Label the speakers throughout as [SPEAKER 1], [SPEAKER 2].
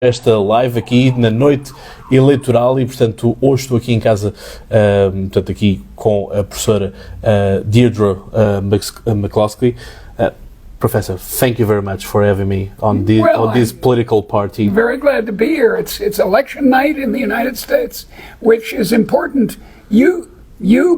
[SPEAKER 1] esta live aqui na noite eleitoral e, portanto, hoje estou aqui em casa, portanto, aqui com a professora Deirdre McCloskey. Professor, thank you very much for having me on this political party.
[SPEAKER 2] I'm very glad to be here. It's election night in the United States, which is important. You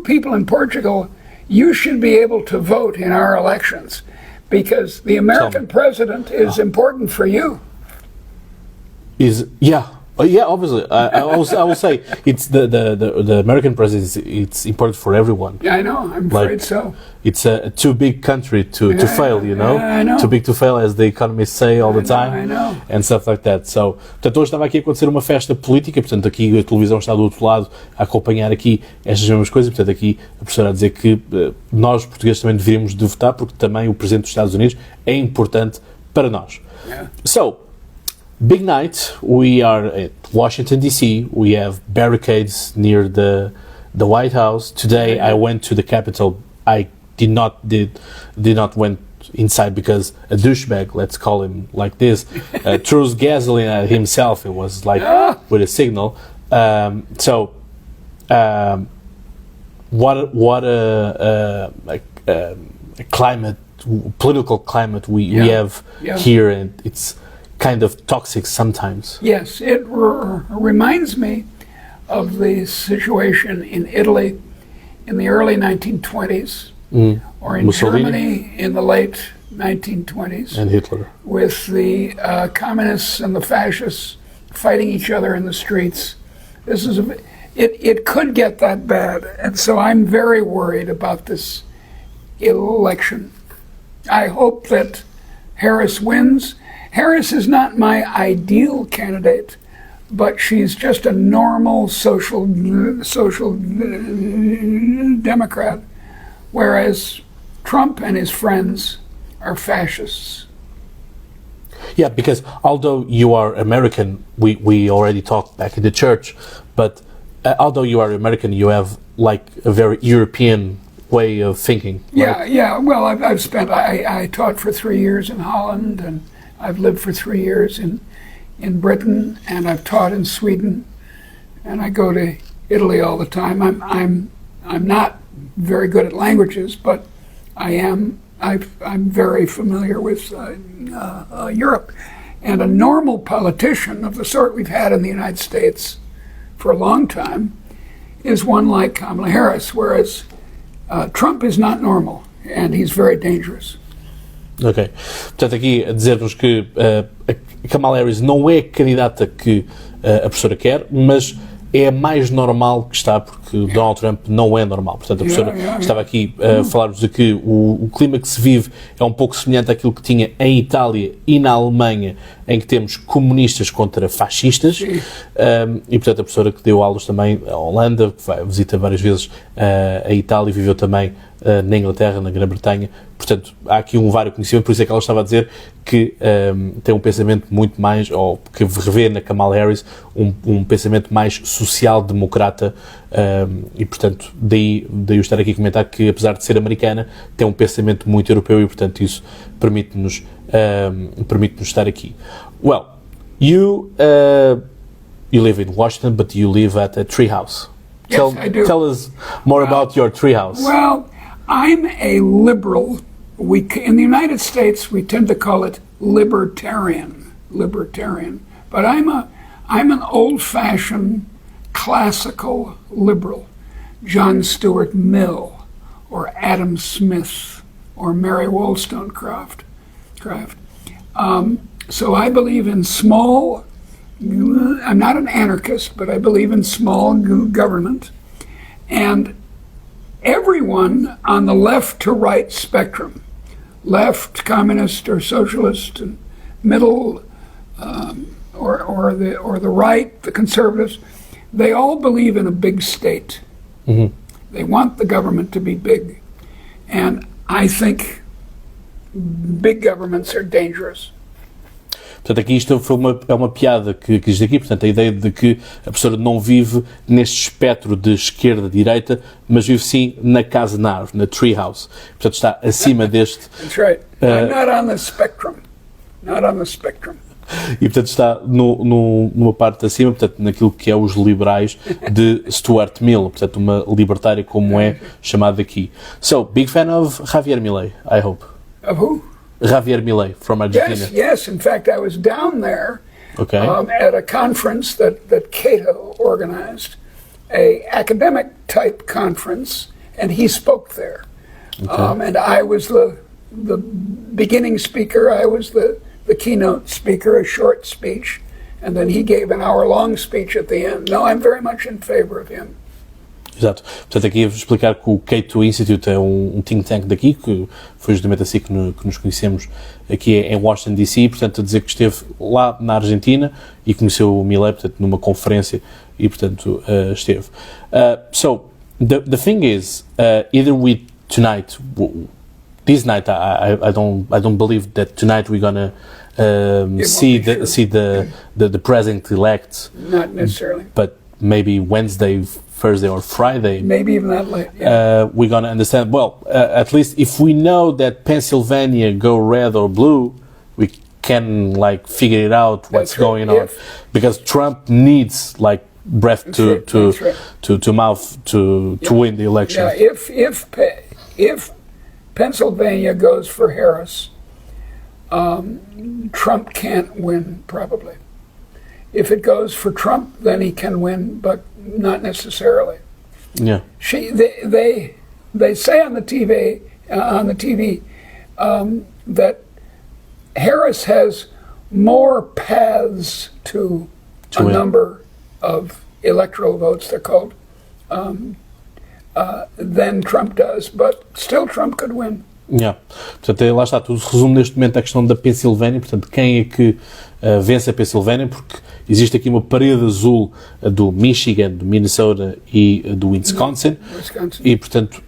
[SPEAKER 2] people in Portugal, you should be able to vote in our elections because the American president is important for you.
[SPEAKER 1] Obviously. I will say it's the American president. It's important for everyone.
[SPEAKER 2] Yeah, I know. I'm afraid so.
[SPEAKER 1] It's a too big country to fail, you know?
[SPEAKER 2] I know.
[SPEAKER 1] Too big to fail, as the economists say all the time.
[SPEAKER 2] I know.
[SPEAKER 1] And stuff like that. So, portanto, hoje estava aqui a acontecer uma festa política, portanto, aqui a televisão está do outro lado a acompanhar aqui estas mesmas coisas, portanto, aqui a professora a dizer que nós, portugueses, também deveríamos de votar, porque também o presidente dos Estados Unidos é importante para nós.
[SPEAKER 2] Yeah.
[SPEAKER 1] So, big night. We are at Washington D.C. We have barricades near the White House. Today I went to the Capitol. I did not went inside because a douchebag, let's call him like this, throws gasoline at himself. It was like with a signal. What a climate, political climate we have here, and it's kind of toxic sometimes.
[SPEAKER 2] Yes, it reminds me of the situation in Italy in the early 1920s, or in
[SPEAKER 1] Mussolini.
[SPEAKER 2] Germany in the late 1920s,
[SPEAKER 1] And Hitler.
[SPEAKER 2] with the communists and the fascists fighting each other in the streets. It could get that bad, and so I'm very worried about this election. I hope that Harris wins. Harris is not my ideal candidate, but she's just a normal social Democrat, whereas Trump and his friends are fascists.
[SPEAKER 1] Yeah, because although you are American, we already talked back in the church, but although you are American, you have like a very European way of thinking. Right?
[SPEAKER 2] Yeah. Well, I taught for 3 years in Holland, and I've lived for 3 years in Britain, and I've taught in Sweden, and I go to Italy all the time. I'm not very good at languages, but I'm very familiar with Europe. And a normal politician of the sort we've had in the United States for a long time is one like Kamala Harris, whereas Trump is not normal, and he's very dangerous.
[SPEAKER 1] Ok. Portanto, aqui a dizer-nos que a Kamala Harris não é a candidata que a professora quer, mas é a mais normal que está, porque Donald Trump não é normal. Portanto, a professora estava aqui a falar-nos de que o clima que se vive é um pouco semelhante àquilo que tinha em Itália e na Alemanha, em que temos comunistas contra fascistas, e portanto a professora que deu aulas também à Holanda, que visita várias vezes a Itália e viveu também na Inglaterra, na Grã-Bretanha. Portanto, há aqui um vário conhecimento, por isso é que ela estava a dizer que tem um pensamento muito mais, ou que revê na Kamala Harris um pensamento mais social-democrata, e portanto daí eu estar aqui a comentar que, apesar de ser americana, tem um pensamento muito europeu e portanto isso permite-nos estar aqui. Well, you live in Washington, but you live at a treehouse.
[SPEAKER 2] Yes, I do.
[SPEAKER 1] Tell us more about your treehouse.
[SPEAKER 2] Well, I'm a liberal. In the United States, we tend to call it libertarian. But I'm an old-fashioned, classical liberal. John Stuart Mill, or Adam Smith, or Mary Wollstonecraft. So I believe in small. I'm not an anarchist, but I believe in small government. And everyone on the left to right spectrum, left, communist or socialist, and middle, or the right, the conservatives, they all believe in a big state. Mm-hmm. They want the government to be big. And I think big governments are dangerous.
[SPEAKER 1] Portanto, aqui isto é uma piada que diz aqui, portanto, a ideia de que a professora não vive neste espectro de esquerda-direita, mas vive sim na casa na árvore, na treehouse. Portanto, está acima deste...
[SPEAKER 2] That's right. I'm not on the spectrum. Not on the spectrum.
[SPEAKER 1] E, portanto, está numa parte acima, portanto, naquilo que é os liberais de Stuart Mill, portanto, uma libertária como é chamada aqui. So, big fan of Javier Milei, I hope.
[SPEAKER 2] Of who?
[SPEAKER 1] Javier Milei from Argentina.
[SPEAKER 2] Yes. In fact, I was down there
[SPEAKER 1] Okay.
[SPEAKER 2] at a conference that CATO organized, a academic type conference, and he spoke there.
[SPEAKER 1] Okay.
[SPEAKER 2] And I was the beginning speaker. I was the keynote speaker, a short speech, and then he gave an hour-long speech at the end. No, I'm very much in favor of him.
[SPEAKER 1] Exato. Portanto, aqui vou explicar que o CATO Institute é um think tank daqui, que foi justamente assim que nos conhecemos aqui em Washington, D.C., portanto, a dizer que esteve lá na Argentina e conheceu o Milei, portanto, numa conferência, e, portanto, esteve. So, the thing is, either we tonight, this night, I don't believe that tonight we're gonna see the president-elect.
[SPEAKER 2] Not necessarily.
[SPEAKER 1] But maybe Wednesday, Thursday or Friday.
[SPEAKER 2] Maybe even that late. Yeah.
[SPEAKER 1] We're going to understand, at least if we know that Pennsylvania go red or blue, we can figure it out what's going on. Because Trump needs breath to mouth to win the election.
[SPEAKER 2] Yeah, if Pennsylvania goes for Harris, Trump can't win probably. If it goes for Trump, then he can win, but not necessarily.
[SPEAKER 1] Yeah.
[SPEAKER 2] They say on the TV that Harris has more paths to a
[SPEAKER 1] win.
[SPEAKER 2] number of electoral votes, they're called, than Trump does, but still Trump could win.
[SPEAKER 1] Yeah. Portanto, lá está, tudo se resume neste momento à questão da Pensilvânia, portanto, quem é que vence a Pensilvânia, porque existe aqui uma parede azul do Michigan, do Minnesota e do Wisconsin. E, portanto,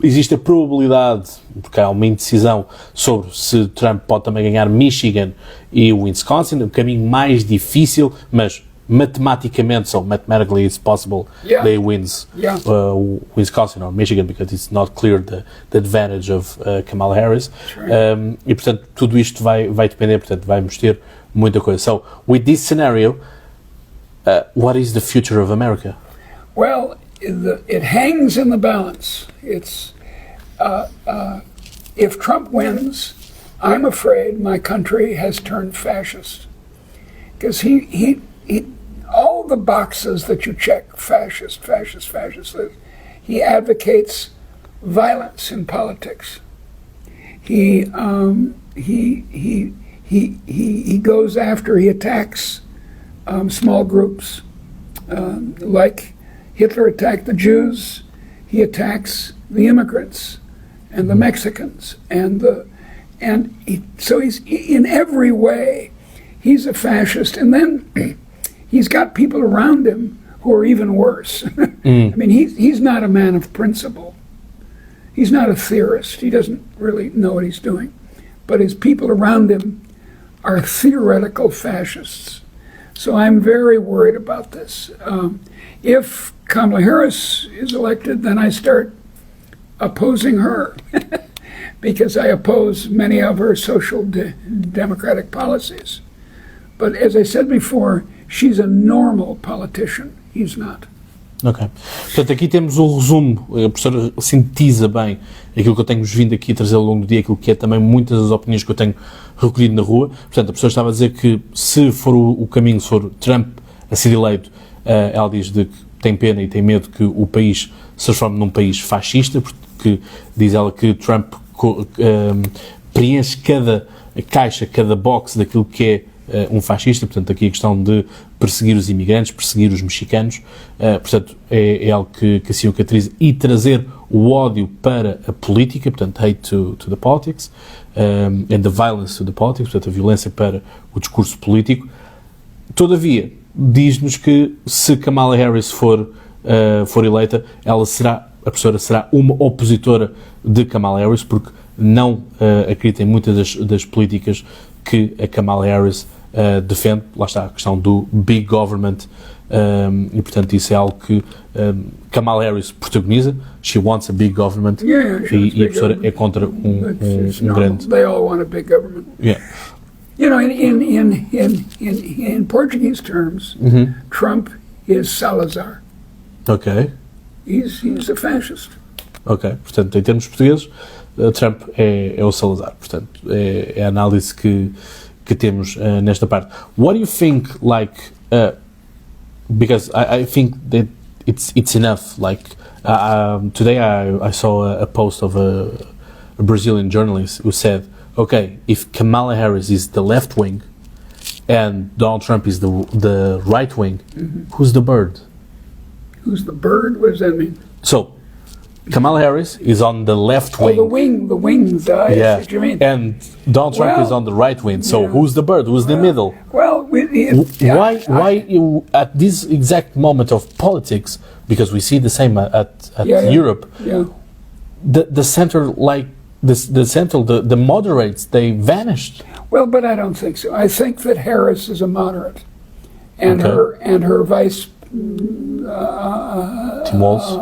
[SPEAKER 1] existe a probabilidade, porque há uma indecisão sobre se Trump pode também ganhar Michigan e o Wisconsin, o caminho mais difícil, mas mathematically it's possible they wins Wisconsin or Michigan, because it's not clear the advantage of Kamala Harris. E, portanto, tudo isto vai depender, portanto, vamos ter muita coisa. So, with this scenario, what is the future of America?
[SPEAKER 2] Well, it hangs in the balance. It's if Trump wins, I'm afraid my country has turned fascist, because he all the boxes that you check, fascist, he advocates violence in politics. He goes after, he attacks small groups, like Hitler attacked the Jews. He attacks the immigrants and the Mexicans, so he's in every way he's a fascist, and then he's got people around him who are even worse. I mean, he's not a man of principle. He's not a theorist. He doesn't really know what he's doing. But his people around him are theoretical fascists. So I'm very worried about this. If Kamala Harris is elected, then I start opposing her because I oppose many of her social democratic policies. But as I said before, she's a normal politician. He's not.
[SPEAKER 1] Ok. Portanto, aqui temos um resumo. A professora sintetiza bem aquilo que eu tenho vindo aqui a trazer ao longo do dia, aquilo que é também muitas das opiniões que eu tenho recolhido na rua. Portanto, a professora estava a dizer que se for o caminho, se for Trump a ser eleito, ela diz de que tem pena e tem medo que o país se transforme num país fascista, porque diz ela que Trump preenche cada caixa, cada box daquilo que é um fascista. Portanto, aqui a questão de perseguir os imigrantes, perseguir os mexicanos, portanto, é algo que assim o caracteriza, e trazer o ódio para a política, portanto, hate to the politics, and the violence to the politics, portanto, a violência para o discurso político. Todavia, diz-nos que se Kamala Harris for eleita, a professora será uma opositora de Kamala Harris, porque não acredita em muitas das políticas que a Kamala Harris defende. Lá está a questão do big government, e portanto isso é algo que Kamala Harris protagoniza. She wants a big government, e a professora é contra um grande.
[SPEAKER 2] They all want a big government.
[SPEAKER 1] Yeah.
[SPEAKER 2] You know, in Portuguese terms, Trump is Salazar.
[SPEAKER 1] Ok.
[SPEAKER 2] He's a fascist.
[SPEAKER 1] Ok. Portanto, em termos portugueses, Trump é o Salazar. Portanto, é a análise que temos nesta parte. What do you think, like, because I think that it's enough, like, today I saw a post of a Brazilian journalist who said, okay, if Kamala Harris is the left wing and Donald Trump is the right wing, who's the bird?
[SPEAKER 2] Who's the bird? What does that mean?
[SPEAKER 1] So, Kamala Harris is on the left wing.
[SPEAKER 2] Oh, the wings. I see what you mean.
[SPEAKER 1] And Donald Trump is on the right wing. So, who's the bird? Who's the middle?
[SPEAKER 2] Well,
[SPEAKER 1] Why at this exact moment of politics, because we see the same at Europe, the center, like the moderates, they vanished.
[SPEAKER 2] Well, but I don't think so. I think that Harris is a moderate, and her vice
[SPEAKER 1] Tim Walz.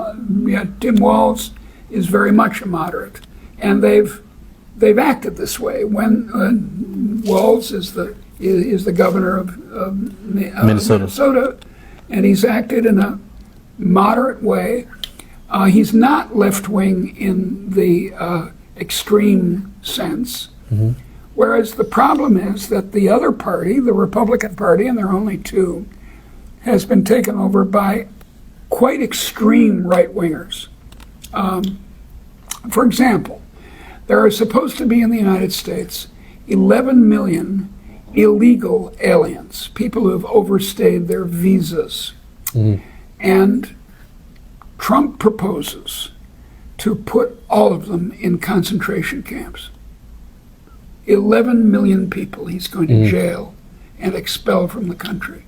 [SPEAKER 2] Tim Walz is very much a moderate, and they've acted this way. When Walz is the governor of Minnesota, and he's acted in a moderate way. He's not left-wing in the extreme sense, whereas the problem is that the other party, the Republican Party, and there are only two, has been taken over by quite extreme right-wingers. For example, there are supposed to be in the United States 11 million illegal aliens, people who have overstayed their visas. And Trump proposes to put all of them in concentration camps. 11 million people he's going to jail and expel from the country.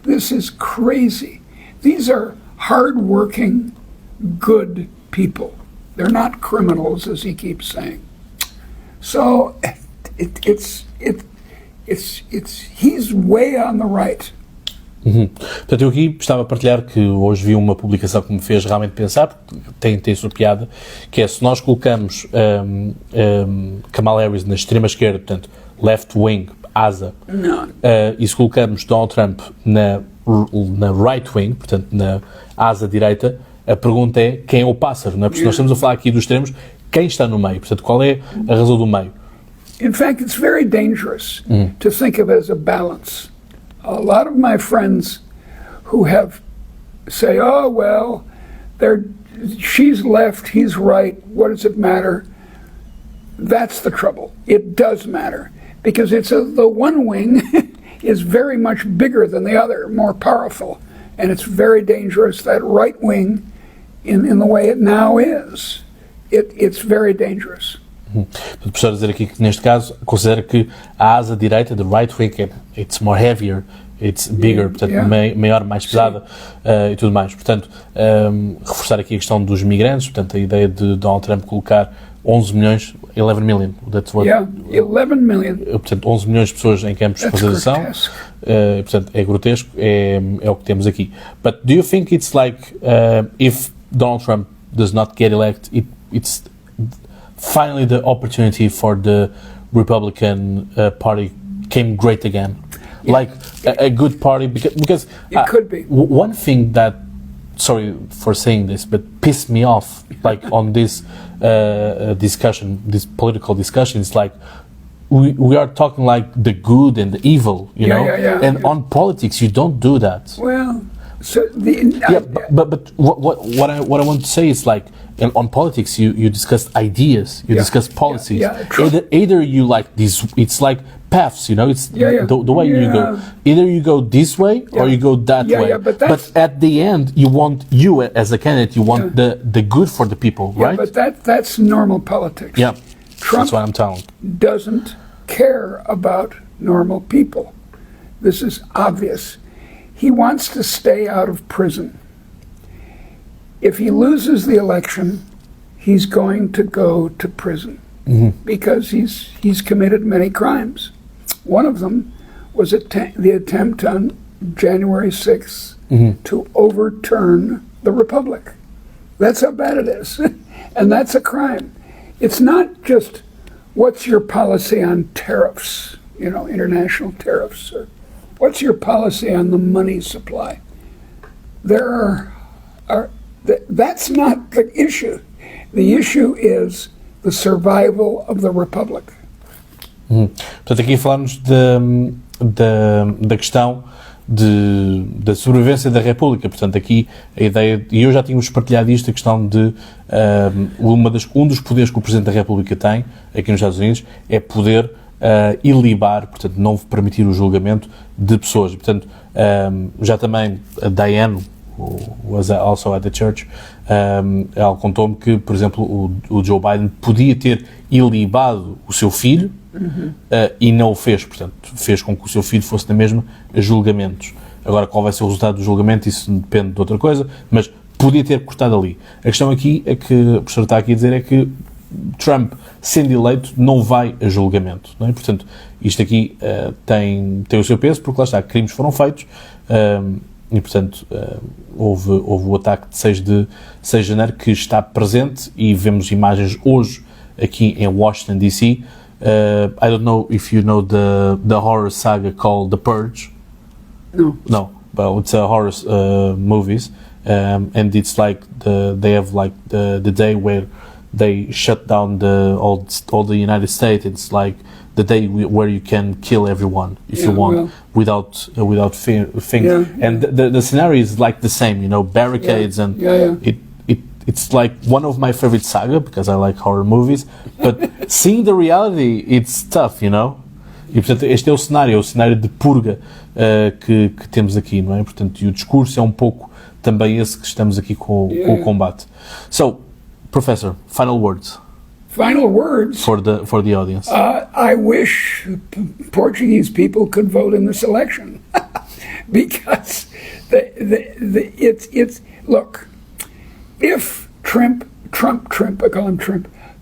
[SPEAKER 2] This is crazy. These are hard-working, good people. They're not criminals, as he keeps saying. So he's way on the right.
[SPEAKER 1] Portanto, eu aqui estava a partilhar que hoje vi uma publicação que me fez realmente pensar, porque tem sua piada, que é, se nós colocamos Kamala Harris na extrema esquerda, portanto, left wing, asa, e se colocamos Donald Trump na right wing, portanto, na asa direita, a pergunta é quem é o pássaro, não é? Porque nós estamos a falar aqui dos extremos, quem está no meio? Portanto, qual é a razão do meio?
[SPEAKER 2] In fact, it's very dangerous to think of it as a balance. A lot of my friends who say, oh, well, she's left, he's right, what does it matter? That's the trouble. It does matter. Because the one wing is very much bigger than the other, more powerful. And it's very dangerous, that right wing, in the way it now is. It's very dangerous.
[SPEAKER 1] O professor dizer aqui que, neste caso, considera que a asa direita, the right wing, it's more heavier, it's bigger, portanto, maior, mais pesada, e tudo mais. Portanto, reforçar aqui a questão dos migrantes, portanto, a ideia de Donald Trump colocar 11 milhões, 11 million, that's what...
[SPEAKER 2] 11 million.
[SPEAKER 1] Portanto, 11 milhões de pessoas em campos de concentração, portanto, é grotesco, é o que temos aqui. But do you think it's like, if Donald Trump does not get elected, it's finally the opportunity for the Republican Party came great again? Like a good party, because
[SPEAKER 2] it could be.
[SPEAKER 1] One thing that, sorry for saying this, but pissed me off, like on this discussion, this political discussion, is like we are talking like the good and the evil, you know? And on politics, you don't do that.
[SPEAKER 2] Well, so
[SPEAKER 1] but what I want to say is, like, on politics, you discuss ideas, you discuss policies. Either you like this, it's like paths, you know, it's the way you go. Either you go this way or you go that way. But at the end, you as a candidate, you want the good for the people, right?
[SPEAKER 2] But that's normal politics.
[SPEAKER 1] Yeah,
[SPEAKER 2] Trump
[SPEAKER 1] that's what I'm telling.
[SPEAKER 2] Doesn't care about normal people. This is obvious. He wants to stay out of prison. If he loses the election, he's going to go to prison because he's committed many crimes. One of them was the attempt on January 6th to overturn the Republic. That's how bad it is. And that's a crime. It's not just what's your policy on tariffs. international tariffs? Or what's your policy on the money supply? That's not the issue. The issue is the survival of the republic.
[SPEAKER 1] Portanto, aqui falamos da questão da sobrevivência da República. Portanto, aqui a ideia, e eu já tínhamos partilhado isto, a questão de um dos poderes que o Presidente da República tem, aqui nos Estados Unidos, é poder ilibar, portanto, não permitir o julgamento de pessoas. Portanto, já também a Diane was also at the church, ela contou-me que, por exemplo, o Joe Biden podia ter ilibado o seu filho, e não o fez, portanto, fez com que o seu filho fosse na mesma a julgamentos. Agora, qual vai ser o resultado do julgamento, isso depende de outra coisa, mas podia ter cortado ali. A questão aqui é que a professora está aqui a dizer é que Trump, sendo eleito, não vai a julgamento, não é? Portanto, isto aqui tem o seu peso, porque lá está, crimes foram feitos, e, portanto, houve o ataque de 6 de janeiro que está presente, e vemos imagens hoje aqui em Washington, D.C. I don't know if you know the horror saga called The Purge. No, but it's a horror movies, and it's like they have like the day where they shut down all the United States. It's like the day where you can kill everyone if you want, without fear.
[SPEAKER 2] Yeah.
[SPEAKER 1] And the scenario is like the same, barricades, and it's like one of my favorite saga, because I like horror movies, but seeing the reality, it's tough, E, portanto, este é o cenário de purga que temos aqui, não é? Portanto, e o discurso é um pouco também esse que estamos aqui com o combate. So, Professor, final words.
[SPEAKER 2] Final words?
[SPEAKER 1] For the audience.
[SPEAKER 2] I wish Portuguese people could vote in this election. Because it's look, if Trump, I call him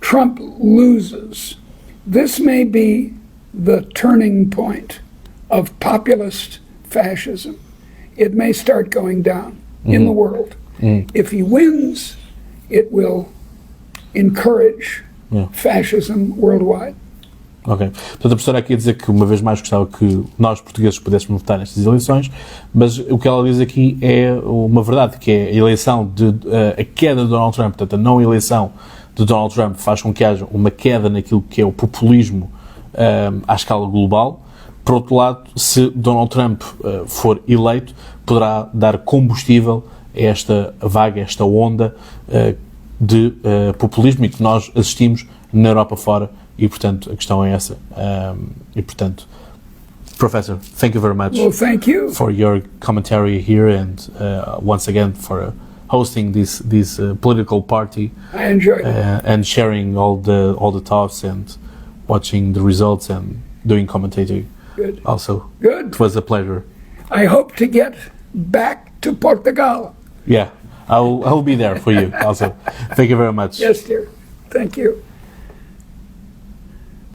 [SPEAKER 2] Trump loses, this may be the turning point of populist fascism. It may start going down in the world. If he wins, it will encourage fascism worldwide.
[SPEAKER 1] Ok. Portanto, a professora aqui a dizer que, uma vez mais, gostava que nós, portugueses, pudéssemos votar nestas eleições, mas o que ela diz aqui é uma verdade, que é a eleição a queda de Donald Trump, portanto, a não eleição de Donald Trump faz com que haja uma queda naquilo que é o populismo à escala global. Por outro lado, se Donald Trump for eleito, poderá dar combustível a esta vaga, a esta onda de populismo, e que nós assistimos na Europa fora, e portanto a questão é essa. E portanto, Professor, thank you very much.
[SPEAKER 2] Well, thank you
[SPEAKER 1] for your commentary here, and once again for hosting this political party.
[SPEAKER 2] I enjoyed it.
[SPEAKER 1] And sharing all the thoughts and watching the results and doing commentary.
[SPEAKER 2] Good.
[SPEAKER 1] Also,
[SPEAKER 2] Good.
[SPEAKER 1] It was a pleasure.
[SPEAKER 2] I hope to get back to Portugal.
[SPEAKER 1] Yeah, I'll be there for you also. Thank you very much.
[SPEAKER 2] Yes, dear. Thank you.